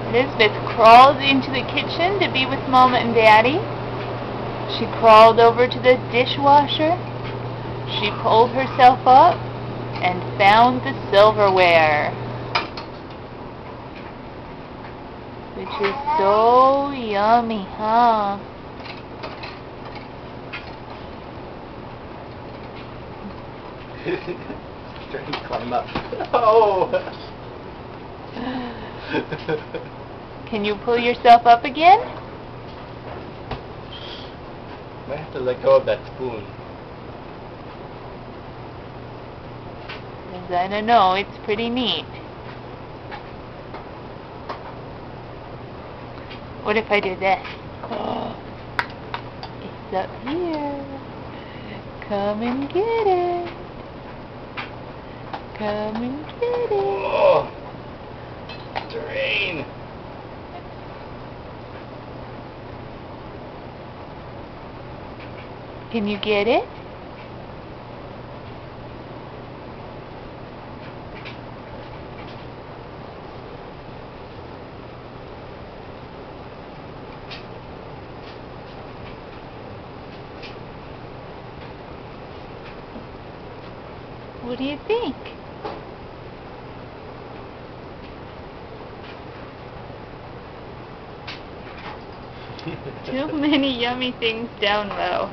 Elizabeth crawled into the kitchen to be with Mama and Daddy. She crawled over to the dishwasher. She pulled herself up and found the silverware, which is so yummy, huh? Trying to climb up. Oh! Can you pull yourself up again? Might have to let go of that spoon. I don't know, it's pretty neat. What if I did this? It's up here. Come and get it. Come and get it. Oh! Terrain! Can you get it? What do you think? Too many yummy things down low.